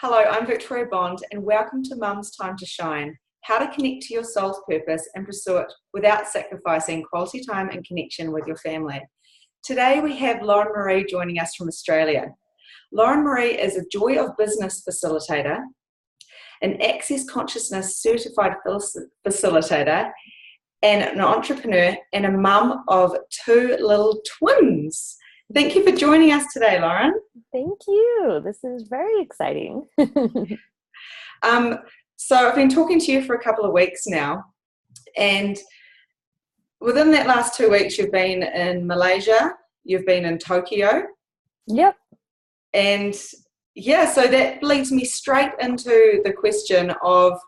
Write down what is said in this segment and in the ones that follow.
Hello, I'm Victoria Bond, and welcome to Mum's Time to Shine. How to connect to your soul's purpose and pursue it without sacrificing quality time and connection with your family. Today we have Lauren Marie joining us from Australia. Lauren Marie is a Joy of Business facilitator, an Access Consciousness certified facilitator, and an entrepreneur, and a mum of two little twins. Thank you for joining us today, Lauren. Thank you. This is very exciting. So I've been talking to you for a couple of weeks now, and within that last 2 weeks, you've been in Malaysia, you've been in Tokyo. Yep. And yeah, so that leads me straight into the question of,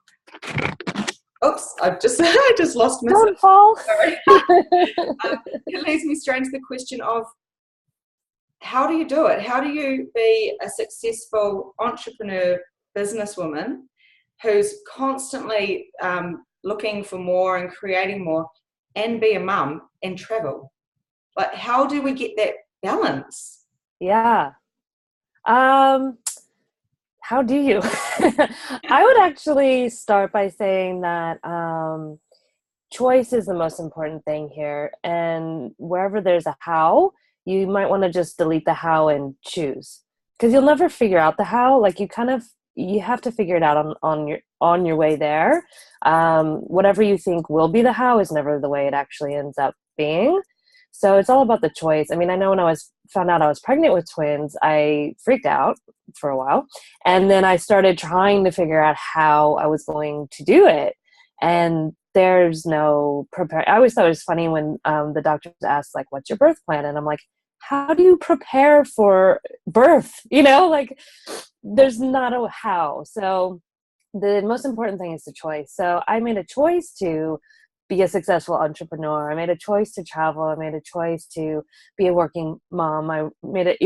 oops, I just lost myself. Don't fall. Sorry. It leads me straight to the question of, how do you do it? How do you be a successful entrepreneur, businesswoman who's constantly looking for more and creating more, and be a mum and travel? Like, how do we get that balance? Yeah. How do you? I would actually start by saying that choice is the most important thing here. And wherever there's a how, you might want to just delete the how and choose, because you'll never figure out the how. Like, you have to figure it out on your way there. Whatever you think will be the how is never the way it actually ends up being. So it's all about the choice. I mean, I know when found out I was pregnant with twins, I freaked out for a while. And then I started trying to figure out how I was going to do it. And there's no prepare. I always thought it was funny when the doctors asked, like, what's your birth plan? And I'm like, how do you prepare for birth? Like, there's not a how. So the most important thing is the choice. So I made a choice to be a successful entrepreneur. I made a choice to travel. I made a choice to be a working mom. I made it,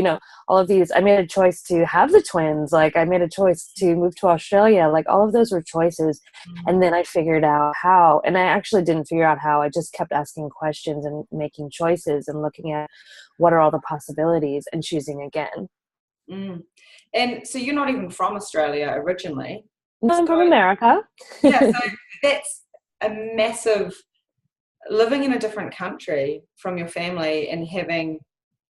all of these. I made a choice to have the twins. Like, I made a choice to move to Australia. Like, all of those were choices. Mm-hmm. And then I figured out how. And I actually didn't figure out how. I just kept asking questions and making choices and looking at what are all the possibilities and choosing again. Mm. And so you're not even from Australia originally. No, I'm from America. Yeah, so that's a massive, living in a different country from your family and having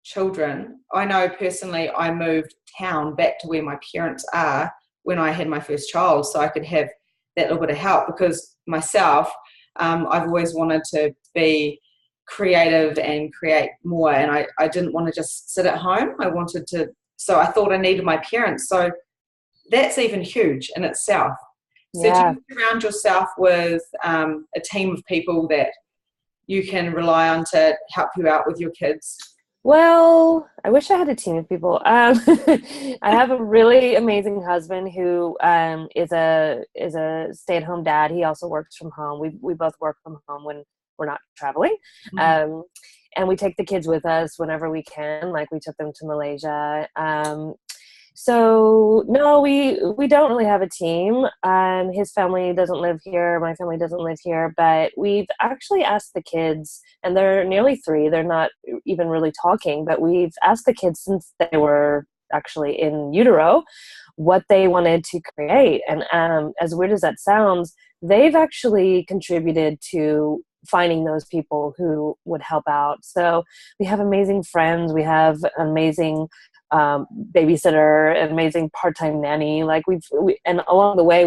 children. I know personally I moved town back to where my parents are when I had my first child, so I could have that little bit of help, because myself, I've always wanted to be creative and create more, and I didn't want to just sit at home. So I thought I needed my parents. So that's even huge in itself. So Yeah. do you surround yourself with a team of people that you can rely on to help you out with your kids? Well, I wish I had a team of people. I have a really amazing husband who is a stay-at-home dad. He also works from home. We both work from home when we're not traveling. Mm-hmm. And we take the kids with us whenever we can. Like, we took them to Malaysia. So no, we don't really have a team. His family doesn't live here. My family doesn't live here, but we've actually asked the kids, and they're nearly 3. They're not even really talking, but we've asked the kids since they were actually in utero what they wanted to create. And as weird as that sounds, they've actually contributed to finding those people who would help out. So we have amazing friends. We have an amazing babysitter, an amazing part-time nanny. Like, and along the way,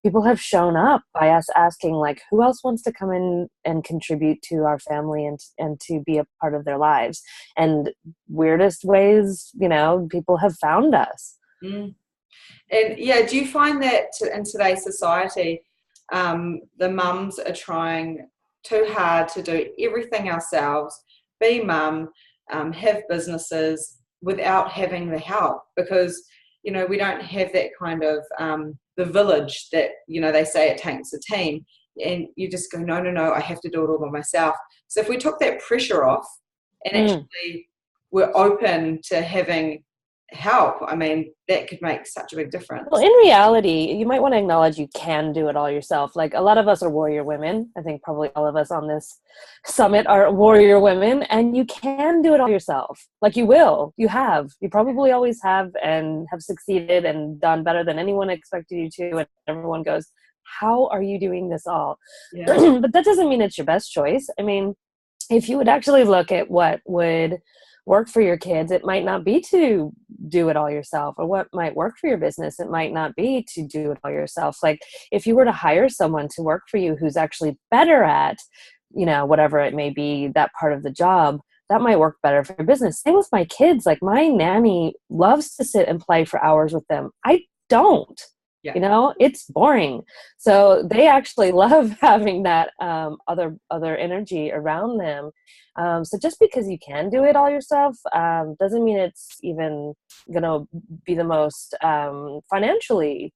people have shown up by us asking, like, who else wants to come in and contribute to our family and to be a part of their lives. And weirdest ways, people have found us. Mm. And yeah, do you find that in today's society, the mums are trying too hard to do everything ourselves, be mum, have businesses without having the help? Because, we don't have that kind of, the village that, they say it takes a team, and you just go, no, I have to do it all by myself. So if we took that pressure off and actually were open to having help, I mean, that could make such a big difference. Well, in reality, you might want to acknowledge you can do it all yourself. Like, a lot of us are warrior women. I think probably all of us on this summit are warrior women, and you can do it all yourself. Like, you probably always have, and have succeeded and done better than anyone expected you to. And everyone goes, how are you doing this all? Yeah. But that doesn't mean it's your best choice. I mean, if you would actually look at what would work for your kids, it might not be to do it all yourself. Or what might work for your business, it might not be to do it all yourself. Like, if you were to hire someone to work for you who's actually better at, whatever it may be, that part of the job, that might work better for your business. Same with my kids. Like, my nanny loves to sit and play for hours with them. I don't. Yeah. It's boring. So they actually love having that other energy around them. So just because you can do it all yourself doesn't mean it's even going to be the most financially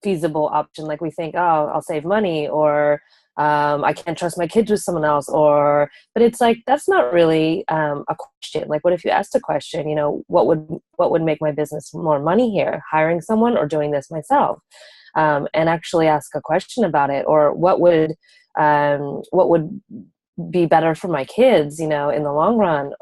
feasible option. Like, we think, oh, I'll save money, or I can't trust my kids with someone else, but it's like, that's not really a question. Like, what if you asked a question, what would make my business more money here, hiring someone or doing this myself? And actually ask a question about it. Or what would be better for my kids, in the long run,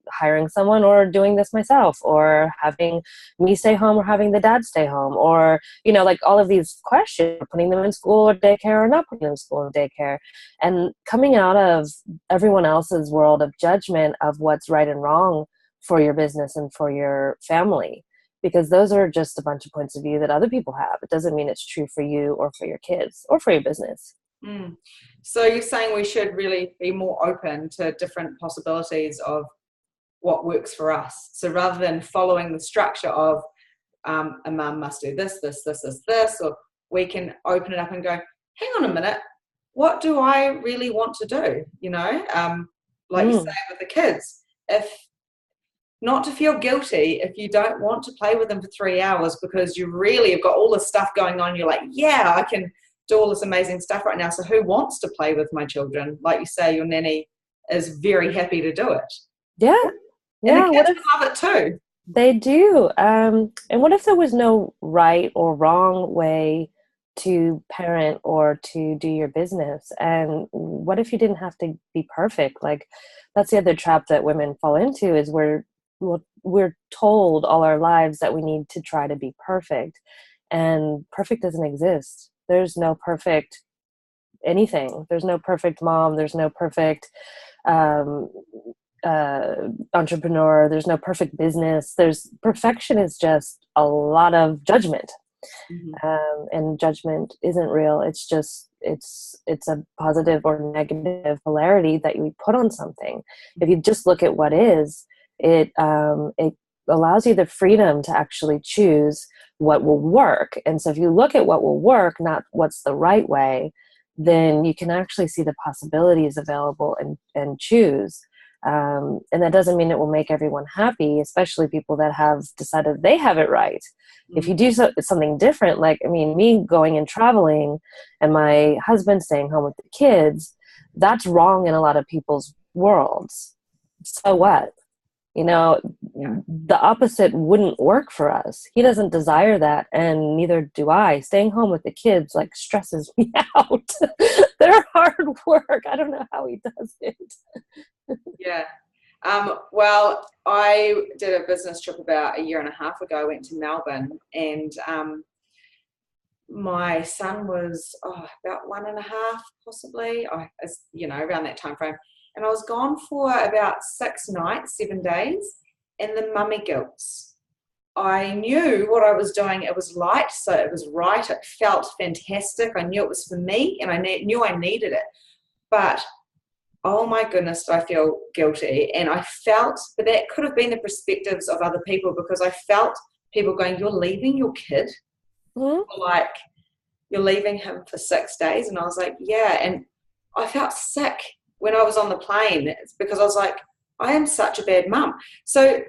hiring someone or doing this myself, or having me stay home or having the dad stay home, or, like, all of these questions, putting them in school or daycare or not putting them in school or daycare, and coming out of everyone else's world of judgment of what's right and wrong for your business and for your family, because those are just a bunch of points of view that other people have. It doesn't mean it's true for you or for your kids or for your business. Mm. So you're saying we should really be more open to different possibilities of what works for us. So rather than following the structure of a mum must do this, or we can open it up and go, hang on a minute, what do I really want to do? Like you say with the kids, if not to feel guilty if you don't want to play with them for 3 hours because you really have got all this stuff going on. You're like, yeah, I can do all this amazing stuff right now. So who wants to play with my children? Like you say, your nanny is very happy to do it. Yeah. And the kids love it too. They do. And what if there was no right or wrong way to parent or to do your business? And what if you didn't have to be perfect? Like, that's the other trap that women fall into, is we're told all our lives that we need to try to be perfect, and perfect doesn't exist. There's no perfect anything. There's no perfect mom. There's no perfect entrepreneur. There's no perfect business. Perfection is just a lot of judgment. And judgment isn't real. It's just, it's a positive or negative polarity that you put on something. If you just look at what is, it allows you the freedom to actually choose what will work. And so if you look at what will work, not what's the right way, then you can actually see the possibilities available and choose. And that doesn't mean it will make everyone happy, especially people that have decided they have it right. If you do something different, like, me going and traveling and my husband staying home with the kids, that's wrong in a lot of people's worlds. So what? The opposite wouldn't work for us. He doesn't desire that, and neither do I. Staying home with the kids stresses me out. They're hard work. I don't know how he does it. Yeah. Well, I did a business trip about 1.5 years ago. I went to Melbourne, and my son was about 1.5, possibly, around that time frame. And I was gone for about 6 nights, 7 days, and the mummy guilts. I knew what I was doing. It was light, so it was right. It felt fantastic. I knew it was for me, and I knew I needed it. But oh my goodness, I feel guilty. And I felt, but that could have been the perspectives of other people, because I felt people going, you're leaving your kid? Like, you're leaving him for 6 days? And I was like, yeah. And I felt sick when I was on the plane. It's because I was like, I am such a bad mum. So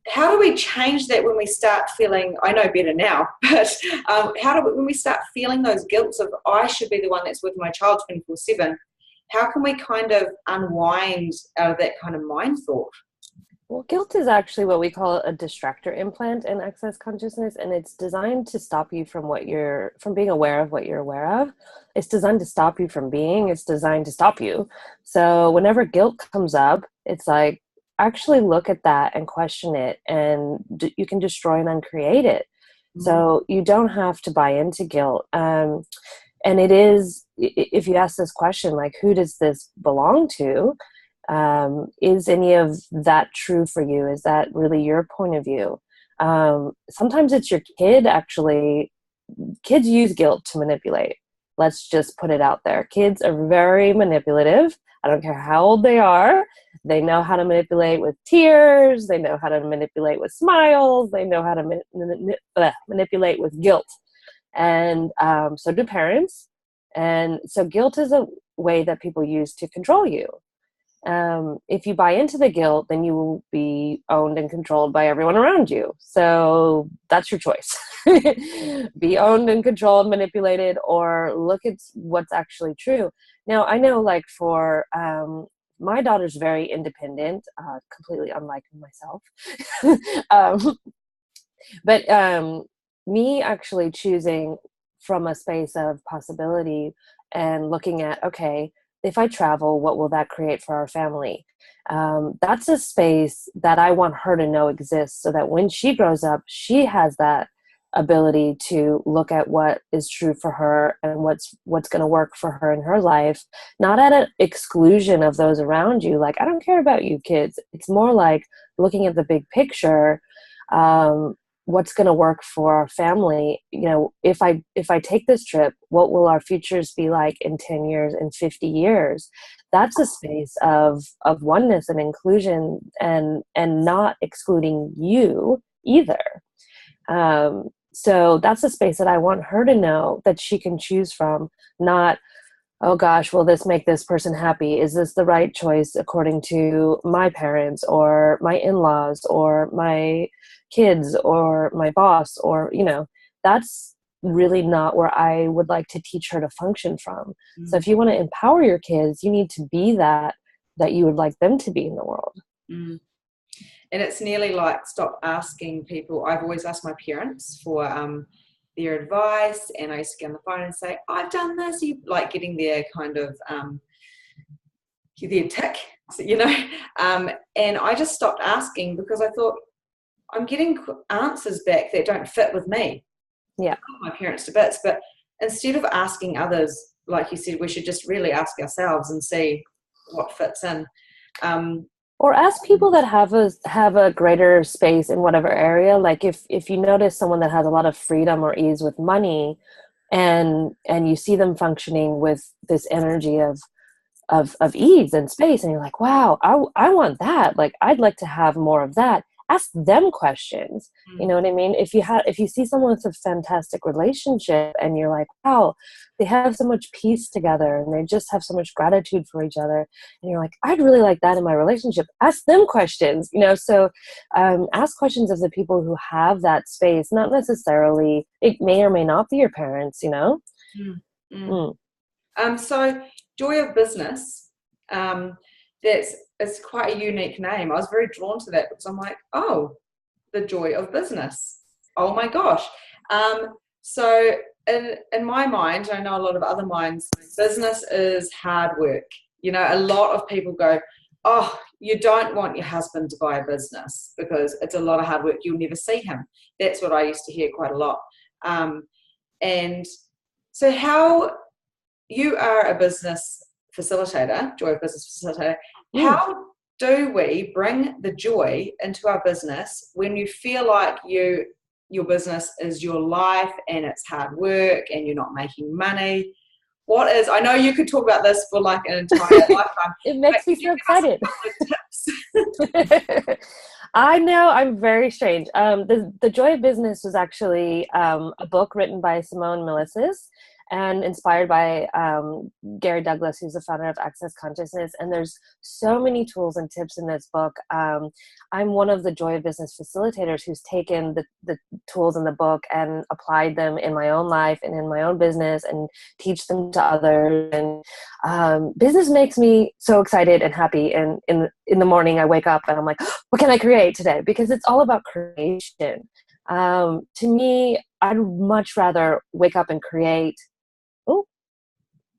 how do we change that when we start feeling, I know better now, but when we start feeling those guilts of, I should be the one that's with my child 24/7, how can we kind of unwind out of that kind of mind thought? Well, guilt is actually what we call a distractor implant in access consciousness, and it's designed to stop you from from being aware of what you're aware of. It's designed to stop you from being, it's designed to stop you. So whenever guilt comes up, it's like, actually look at that and question it, and you can destroy and uncreate it. So you don't have to buy into guilt. And it is, if you ask this question, like, who does this belong to? Is any of that true for you? Is that really your point of view? Sometimes it's your kid, actually. Kids use guilt to manipulate. Let's just put it out there. Kids are very manipulative. I don't care how old they are. They know how to manipulate with tears. They know how to manipulate with smiles. They know how to manipulate with guilt. And so do parents. And so guilt is a way that people use to control you. If you buy into the guilt, then you will be owned and controlled by everyone around you. So that's your choice. Be owned and controlled, manipulated, or look at what's actually true. Now, I know, like, for my daughter's very independent, completely unlike myself. But me actually choosing from a space of possibility and looking at, okay, if I travel, what will that create for our family? That's a space that I want her to know exists, so that when she grows up, she has that ability to look at what is true for her and what's going to work for her in her life, not at an exclusion of those around you. Like, I don't care about you kids. It's more like looking at the big picture. What's going to work for our family? You know, if I take this trip, what will our futures be like in 10 years, in 50 years? That's a space of oneness and inclusion, and not excluding you either. So that's a space that I want her to know that she can choose from, not, oh gosh, will this make this person happy? Is this the right choice according to my parents or my in-laws or my kids or my boss? Or, you know, that's really not where I would like to teach her to function from. Mm-hmm. So if you want to empower your kids, you need to be that you would like them to be in the world. Mm. And it's nearly like, stop asking people. I've always asked my parents for their advice, and I used to get on the phone and say, I've done this, you like getting their kind of their tick, you know, and I just stopped asking, because I thought, I'm getting answers back that don't fit with me. Yeah, my parents to bits. But instead of asking others, like you said, we should just really ask ourselves and see what fits in. Or ask people that have a greater space in whatever area. Like, if you notice someone that has a lot of freedom or ease with money, and you see them functioning with this energy of ease and space, and you're like, wow, I want that. Like, I'd like to have more of that. Ask them questions. Mm-hmm. You know what I mean? If you see someone with a fantastic relationship and you're like, wow, they have so much peace together and they just have so much gratitude for each other, and you're like, I'd really like that in my relationship. Ask them questions, you know? So ask questions of the people who have that space. Not necessarily, it may or may not be your parents, you know? Mm-hmm. So Joy of Business, it's quite a unique name. I was very drawn to that, because I'm like, oh, the joy of business. Oh my gosh. So in my mind, I know a lot of other minds, business is hard work. You know, a lot of people go, oh, you don't want your husband to buy a business because it's a lot of hard work. You'll never see him. That's what I used to hear quite a lot. And so how you are a business facilitator, Joy of Business facilitator, how do we bring the joy into our business when you feel like your business is your life and it's hard work and you're not making money? What is, I know you could talk about this for like an entire lifetime. It makes me so excited. I know, I'm very strange. The Joy of Business was actually a book written by Simone Milasas. and inspired by Gary Douglas, who's the founder of Access Consciousness. And there's so many tools and tips in this book. I'm one of the Joy of Business facilitators who's taken the tools in the book and applied them in my own life and in my own business and teach them to others. And business makes me so excited and happy. And in the morning, I wake up and I'm like, what can I create today? Because it's all about creation. To me, I'd much rather wake up and create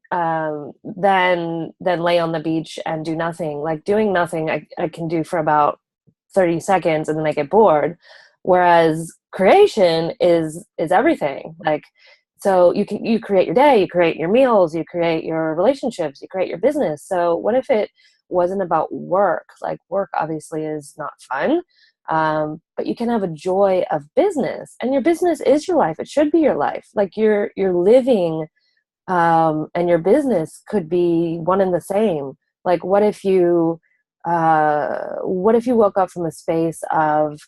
than lay on the beach and do nothing. Like doing nothing, I can do for about 30 seconds and then I get bored. Whereas creation is everything. Like, so you create your day, you create your meals, you create your relationships, you create your business. So what if it wasn't about work? Like, work obviously is not fun. But you can have a joy of business, and your business is your life. It should be your life. Like you're living, and your business could be one and the same. Like, what if you woke up from a space of,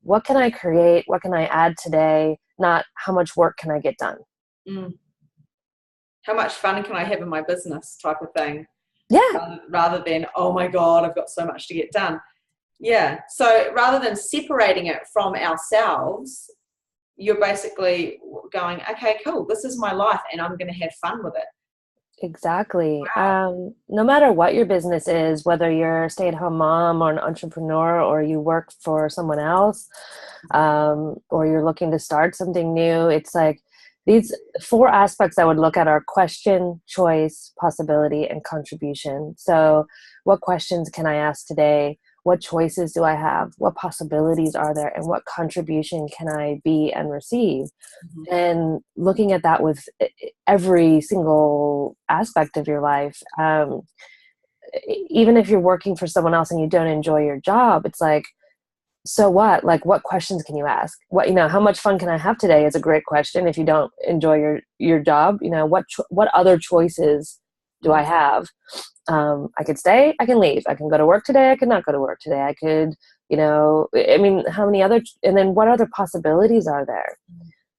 what can I create? What can I add today? Not how much work can I get done? How much fun can I have in my business type of thing? Yeah. Rather than, oh my God, I've got so much to get done. Yeah. So rather than separating it from ourselves, you're basically going, okay, cool, this is my life and I'm going to have fun with it. Exactly. Wow. No matter what your business is, whether you're a stay-at-home mom or an entrepreneur, or you work for someone else, or you're looking to start something new, it's like these 4 aspects I would look at are question, choice, possibility, and contribution. So what questions can I ask today? What choices do I have? What possibilities are there? And what contribution can I be and receive? Mm-hmm. And looking at that with every single aspect of your life, even if you're working for someone else and you don't enjoy your job, it's like, so what? Like, what questions can you ask? How much fun can I have today is a great question. If you don't enjoy your job, what other choices do I have? I could stay, I can leave. I can go to work today, I could not go to work today. I could, how many other, and then what other possibilities are there?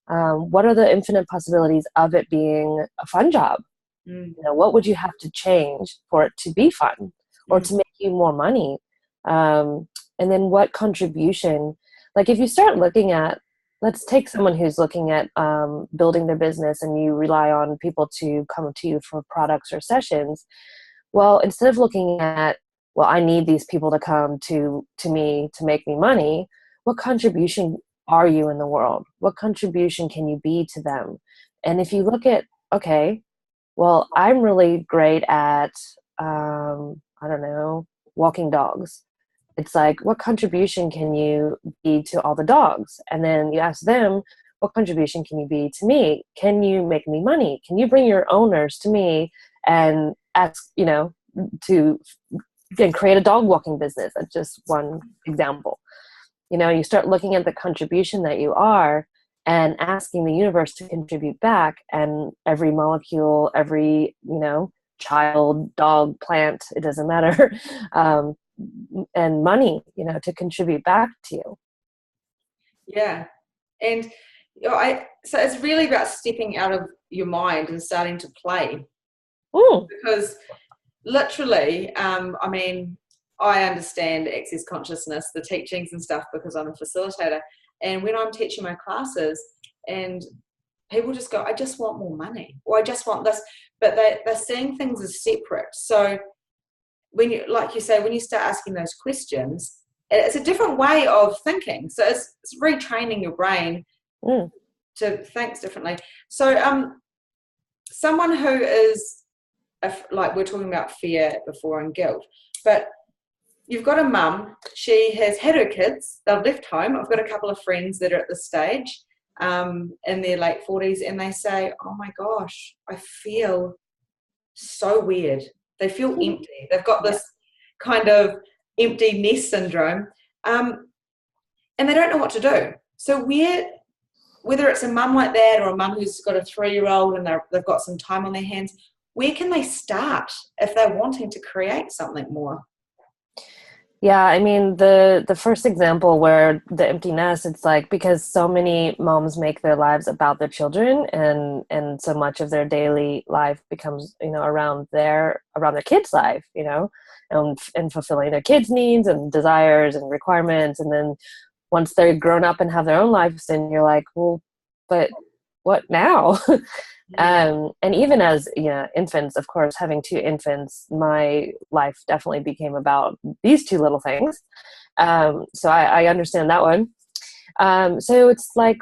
What are the infinite possibilities of it being a fun job? What would you have to change for it to be fun or to make you more money? And then what contribution, like if you start looking at, let's take someone who's looking at building their business and you rely on people to come to you for products or sessions. Well, instead of looking at, well, I need these people to come to me to make me money, what contribution are you in the world? What contribution can you be to them? And if you look at, okay, well, I'm really great at, walking dogs. It's like, what contribution can you be to all the dogs? And then you ask them, what contribution can you be to me? Can you make me money? Can you bring your owners to me and ask, to create a dog walking business? That's just one example. You start looking at the contribution that you are and asking the universe to contribute back, and every molecule, every, child, dog, plant, it doesn't matter, and money, to contribute back to you. Yeah. And so it's really about stepping out of your mind and starting to play. Because literally, I understand Access Consciousness, the teachings and stuff, because I'm a facilitator. And when I'm teaching my classes and people just go, I just want more money, or I just want this, but they're seeing things as separate. So when you, like you say, when you start asking those questions, it's a different way of thinking. So it's retraining your brain to think differently. So someone who is, like we're talking about fear before and guilt, but you've got a mum, she has had her kids, they've left home. I've got a couple of friends that are at this stage in their late 40s, and they say, oh my gosh, I feel so weird. They feel empty. They've got this kind of empty nest syndrome, and they don't know what to do. So whether it's a mum like that or a mum who's got a 3-year-old and they've got some time on their hands, where can they start if they're wanting to create something more? Yeah, I mean the first example where the empty nest, it's like because so many moms make their lives about their children and so much of their daily life becomes, around their kids' life, and fulfilling their kids' needs and desires and requirements. And then once they're grown up and have their own lives, then you're like, well, but what now? And even as infants, of course, having two infants, my life definitely became about these two little things. So I understand that one. So it's like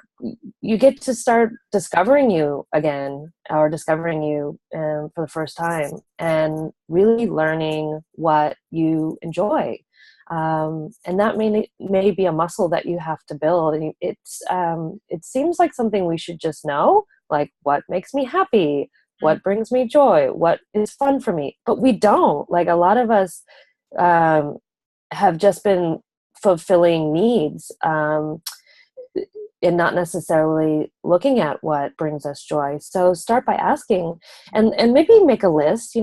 you get to start discovering you again, or discovering you for the first time, and really learning what you enjoy. And that may be a muscle that you have to build. And it seems like something we should just know, like what makes me happy, what brings me joy, what is fun for me. But we don't. Like a lot of us have just been fulfilling needs. And not necessarily looking at what brings us joy. So start by asking, and maybe make a list.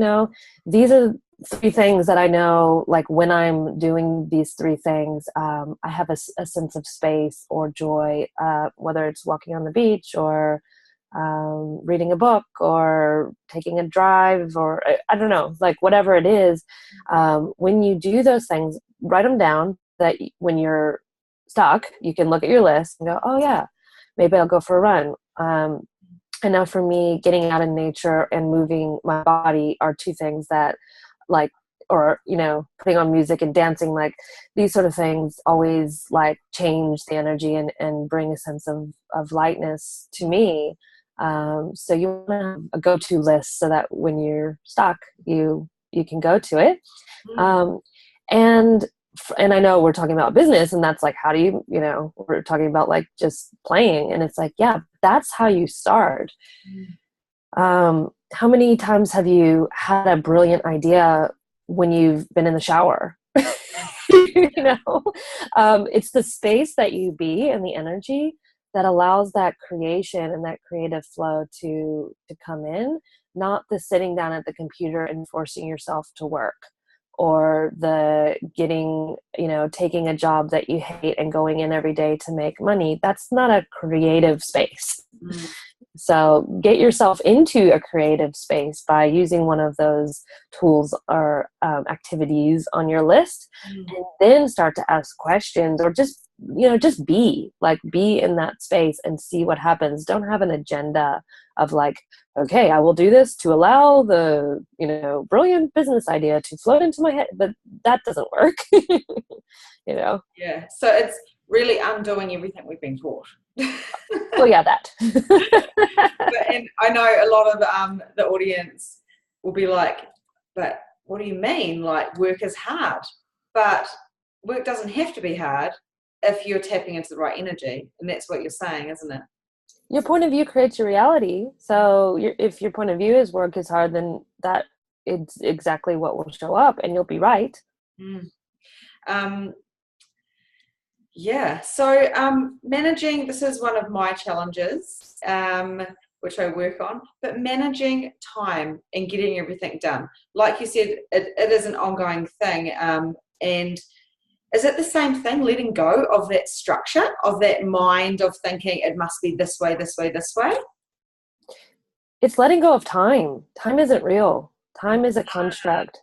These are three things that I know, like when I'm doing these three things, I have a sense of space or joy, whether it's walking on the beach or reading a book or taking a drive, or I don't know, like whatever it is. When you do those things, write them down, that when you're stuck, you can look at your list and go, oh yeah, maybe I'll go for a run. And now for me, getting out in nature and moving my body are two things that, like, or putting on music and dancing, like these sort of things always like change the energy and bring a sense of lightness to me. So you want to have a go-to list so that when you're stuck, you can go to it. And I know we're talking about business, and that's like, how do you, we're talking about like just playing, and it's like, yeah, that's how you start. How many times have you had a brilliant idea when you've been in the shower? It's the space that you be and the energy that allows that creation and that creative flow to come in, not the sitting down at the computer and forcing yourself to work, or the taking a job that you hate and going in every day to make money. That's not a creative space. So get yourself into a creative space by using one of those tools or activities on your list, and then start to ask questions, or just be in that space and see what happens. Don't have an agenda of like, okay, I will do this to allow the brilliant business idea to float into my head, but that doesn't work. Yeah, so it's really undoing everything we've been taught. Well, yeah, that. And I know a lot of the audience will be like, but what do you mean? Like, work is hard. But work doesn't have to be hard if you're tapping into the right energy. And that's what you're saying, isn't it? Your point of view creates your reality. So if your point of view is work is hard, then that it's exactly what will show up, and you'll be right. Yeah. So managing, this is one of my challenges, which I work on, but managing time and getting everything done. Like you said, it is an ongoing thing. And is it the same thing, letting go of that structure, of that mind of thinking it must be this way, this way, this way? It's letting go of time. Time isn't real. Time is a construct.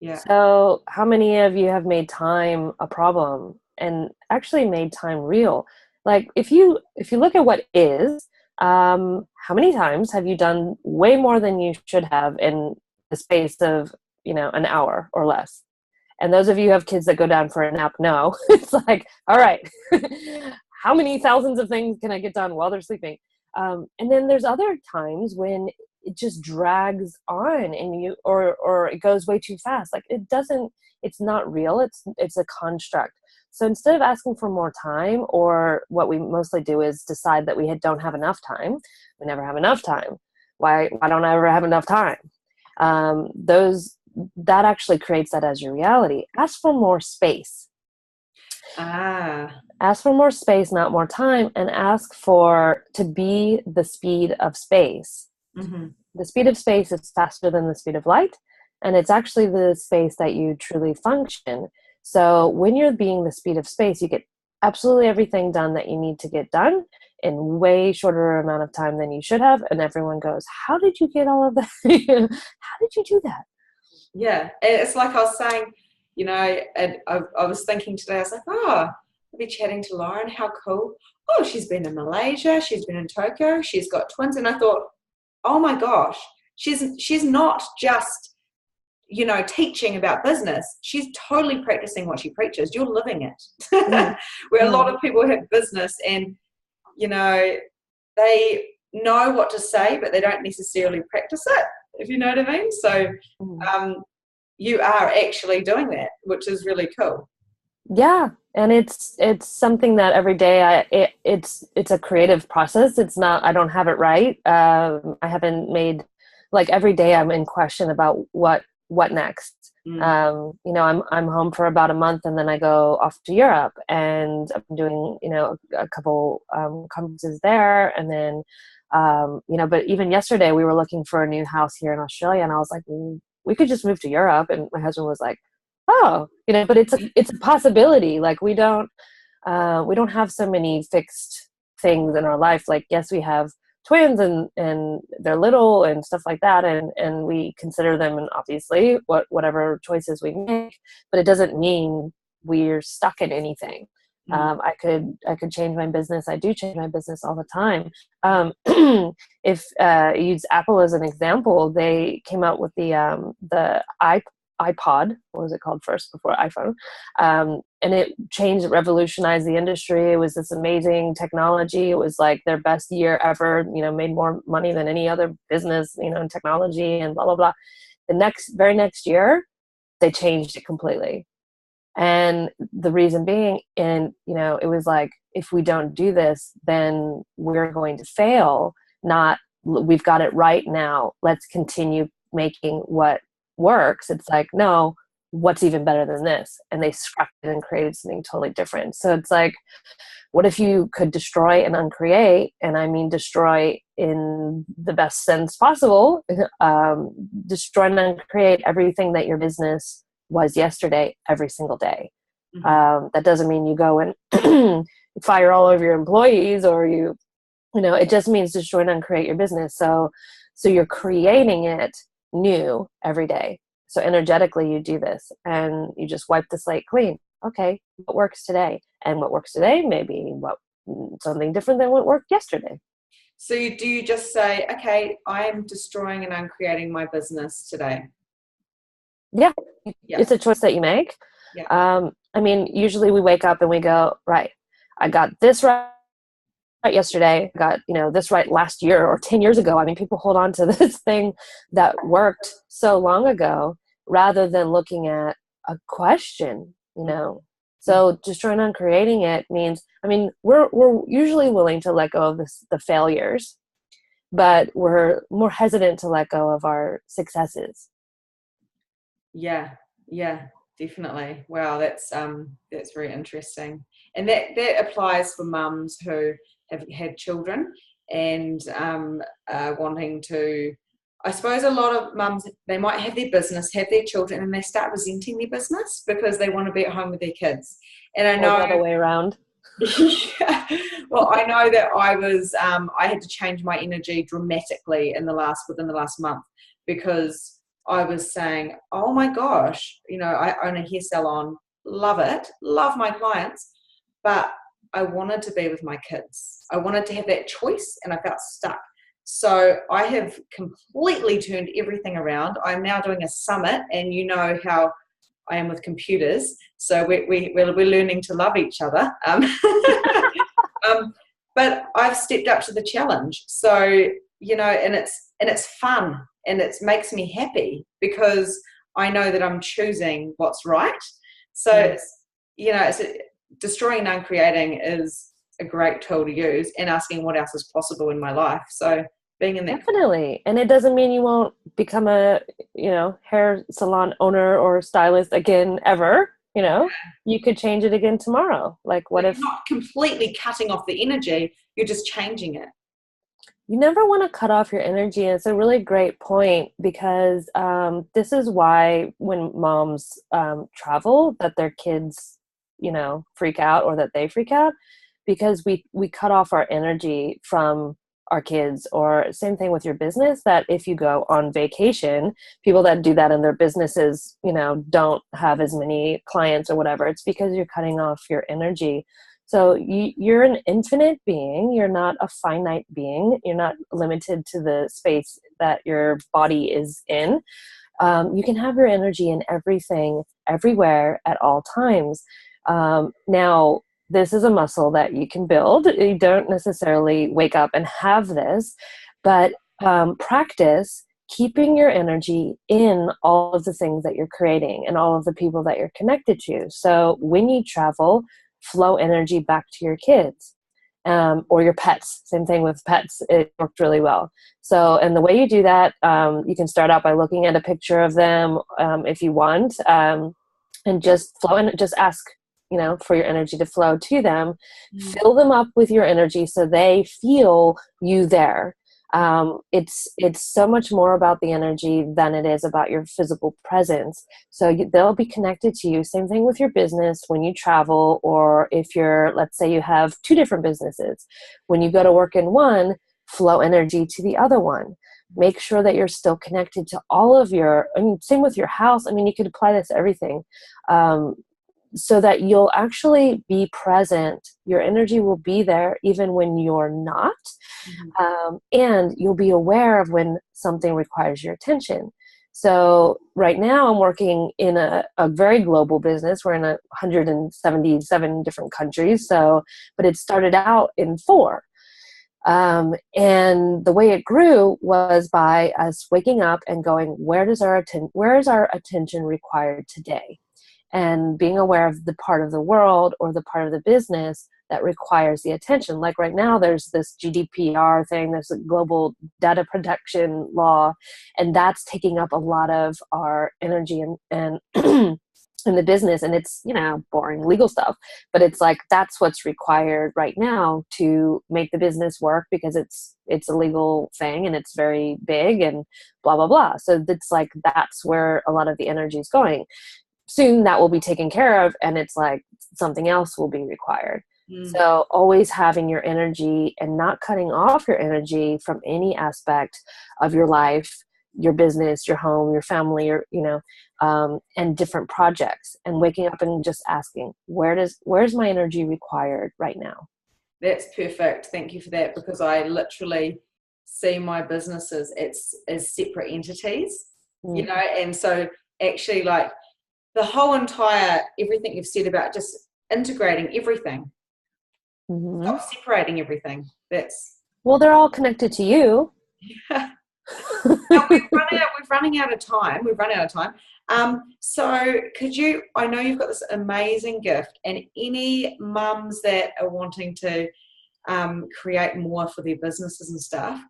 Yeah. So how many of you have made time a problem and actually made time real? Like if you look at what is, how many times have you done way more than you should have in the space of, an hour or less? And those of you who have kids that go down for a nap know. It's like, all right, how many thousands of things can I get done while they're sleeping? And then there's other times when it just drags on and or it goes way too fast. Like it's not real. It's a construct. So instead of asking for more time, or what we mostly do is decide that we don't have enough time. We never have enough time. Why don't I ever have enough time? That actually creates that as your reality. Ask for more space. Ask for more space, not more time, and ask to be the speed of space. The speed of space is faster than the speed of light, and it's actually the space that you truly function. So when you're being the speed of space, you get absolutely everything done that you need to get done in way shorter amount of time than you should have. And everyone goes, how did you get all of that? How did you do that? Yeah. It's like I was saying, and I was thinking today, I was like, oh, I'll be chatting to Lauren. How cool. Oh, she's been in Malaysia. She's been in Tokyo. She's got twins. And I thought, oh my gosh, she's not just, teaching about business. She's totally practicing what she preaches. You're living it. Where a lot of people have business and, they know what to say, but they don't necessarily practice it, if you know what I mean. So you are actually doing that, which is really cool. Yeah. And it's something that every day it's a creative process. It's not, I don't have it right. I haven't made, like, every day I'm in question about what next. I'm home for about a month and then I go off to Europe and I'm doing, a couple conferences there. And then, but even yesterday we were looking for a new house here in Australia and I was like, we could just move to Europe. And my husband was like, oh, but it's a possibility. Like we don't have so many fixed things in our life. Like, yes, we have twins and they're little and stuff like that. And we consider them, and obviously whatever choices we make, but it doesn't mean we're stuck in anything. I could change my business. I do change my business all the time. If use Apple as an example, they came out with the iPod, what was it called first before iPhone? And it revolutionized the industry. It was this amazing technology. It was like their best year ever, made more money than any other business, in technology and blah, blah, blah. The very next year, they changed it completely. And the reason being, it was like, if we don't do this, then we're going to fail. Not, we've got it right now. Let's continue making what works. It's like, no, what's even better than this? And they scrapped it and created something totally different. So it's like, what if you could destroy and uncreate? And I mean destroy in the best sense possible. Destroy and uncreate everything that your business was yesterday every single day. That doesn't mean you go and fire all over your employees or it just means destroy and uncreate your business. So you're creating it new every day. So energetically you do this and you just wipe the slate clean. Okay, what works today? And what works today may be something different than what worked yesterday. So do you just say, okay, I'm destroying and uncreating my business today? Yeah. It's a choice that you make. Yeah. Usually we wake up and we go, right, I got this right yesterday, I got, this right last year or 10 years ago. People hold on to this thing that worked so long ago rather than looking at a question, So destroying and creating it means, we're usually willing to let go of the failures, but we're more hesitant to let go of our successes. Yeah, definitely. Wow, that's very interesting. And that applies for mums who have had children and wanting to, I suppose a lot of mums, they might have their business, have their children, and they start resenting their business because they want to be at home with their kids. And I know the other way around. Yeah. Well, I know that I had to change my energy dramatically within the last month because I was saying, oh my gosh, I own a hair salon, love it, love my clients, but I wanted to be with my kids. I wanted to have that choice and I felt stuck. So I have completely turned everything around. I'm now doing a summit, and you know how I am with computers. So we're learning to love each other. But I've stepped up to the challenge. So, and it's fun and it makes me happy because I know that I'm choosing what's right. So, it's destroying and uncreating is a great tool to use, and asking what else is possible in my life. So being in that. Definitely. And it doesn't mean you won't become a, hair salon owner or stylist again, ever. You could change it again tomorrow. Like, what if you're not completely cutting off the energy, you're just changing it. You never want to cut off your energy. And it's a really great point because this is why when moms travel, that their kids, freak out or that they freak out because we cut off our energy from our kids. Or same thing with your business, that if you go on vacation, people that do that in their businesses, don't have as many clients or whatever. It's because you're cutting off your energy. So you're an infinite being. You're not a finite being. You're not limited to the space that your body is in. You can have your energy in everything, everywhere, at all times. Now, this is a muscle that you can build. You don't necessarily wake up and have this, but practice keeping your energy in all of the things that you're creating and all of the people that you're connected to. So when you travel, flow energy back to your kids or your pets. Same thing with pets. It worked really well. So, and the way you do that, you can start out by looking at a picture of them if you want, and just flow and just ask, for your energy to flow to them. Fill them up with your energy so they feel you there. It's so much more about the energy than it is about your physical presence. So they'll be connected to you. Same thing with your business when you travel, or if let's say you have two different businesses. When you go to work in one, flow energy to the other one. Make sure that you're still connected to all of same with your house. You could apply this to everything. So that you'll actually be present. Your energy will be there even when you're not. And you'll be aware of when something requires your attention. So right now I'm working in a very global business. We're in 177 different countries. But it started out in 4. And the way it grew was by us waking up and going, where is our attention required today? And being aware of the part of the world or the part of the business that requires the attention. Like right now, there's this GDPR thing, there's a global data protection law, and that's taking up a lot of our energy and in the business. And it's, boring legal stuff, but it's like, that's what's required right now to make the business work because it's a legal thing and it's very big and blah, blah, blah. So it's like, that's where a lot of the energy is going. Soon that will be taken care of and it's like something else will be required. So always having your energy and not cutting off your energy from any aspect of your life, your business, your home, your family, and different projects, and waking up and just asking, where's my energy required right now? That's perfect. Thank you for that, because I literally see my businesses as separate entities, and so actually like the whole entire, everything you've said about just integrating everything, stop separating everything. Well, they're all connected to you. Now, we're running out of time. We've run out of time. So I know you've got this amazing gift, and any mums that are wanting to create more for their businesses and stuff,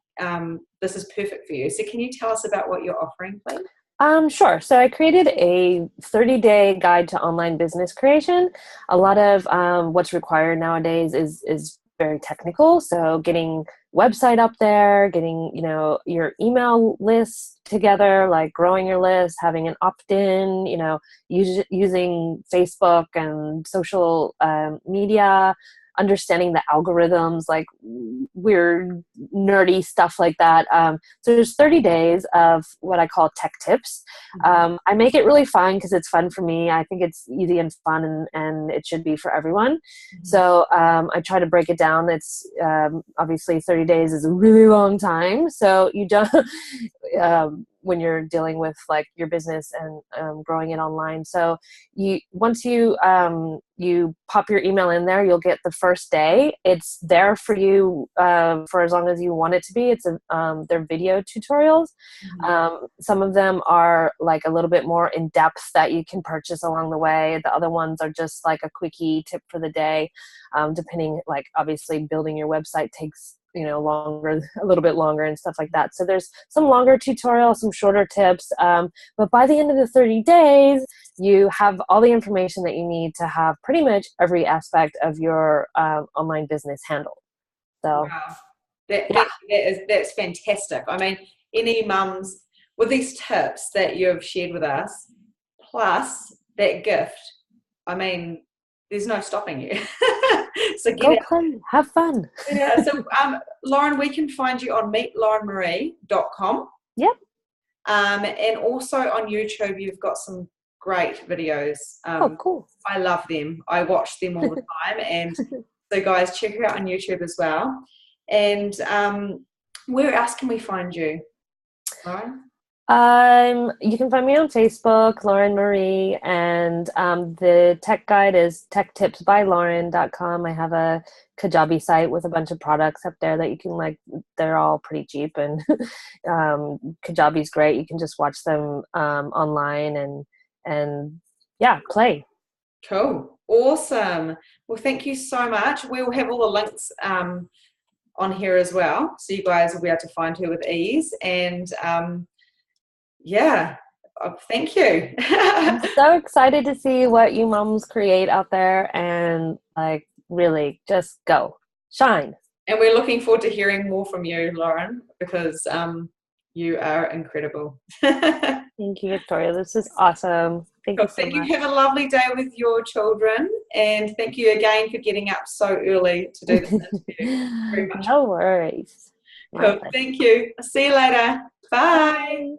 this is perfect for you. So can you tell us about what you're offering, please? Sure. So I created a 30-day guide to online business creation. A lot of what's required nowadays is very technical. So getting website up there, getting, your email list together, like growing your list, having an opt-in, using Facebook and social media, understanding the algorithms, like weird, nerdy stuff like that. So there's 30 days of what I call tech tips. I make it really fun because it's fun for me. I think it's easy and fun, and it should be for everyone. So I try to break it down. It's obviously 30 days is a really long time. So you don't, when you're dealing with like your business and growing it online. So once you pop your email in there, you'll get the first day. It's there for you for as long as you want it to be. They're video tutorials. Some of them are like a little bit more in depth that you can purchase along the way. The other ones are just like a quickie tip for the day, depending, like obviously building your website takes a little bit longer and stuff like that. So there's some longer tutorials, some shorter tips. But by the end of the 30 days, you have all the information that you need to have pretty much every aspect of your online business handled. So wow. That's fantastic. I mean, any mums with these tips that you've shared with us, plus that gift, I mean, there's no stopping you. So get Go out. play, have fun. Yeah. So, Lauren, we can find you on meetlaurenmarie.com. Yep. And also on YouTube, you've got some great videos. Oh, cool. I love them. I watch them all the time. And so, guys, check her out on YouTube as well. And where else can we find you, Lauren? You can find me on Facebook, Lauren Marie, and the tech guide is techtipsbylauren.com. I have a Kajabi site with a bunch of products up there that you can they're all pretty cheap, and Kajabi's great. You can just watch them online and yeah, play. Cool. Awesome. Well, thank you so much. We'll have all the links on here as well, so you guys will be able to find her with ease. And thank you. I'm so excited to see what you moms create out there, and really just go shine. And we're looking forward to hearing more from you, Lauren, because you are incredible. Thank you, Victoria. This is awesome. Thank you so much. Have a lovely day with your children, and thank you again for getting up so early to do this interview. Very much. No worries. Cool. Thank you. I'll see you later. Bye.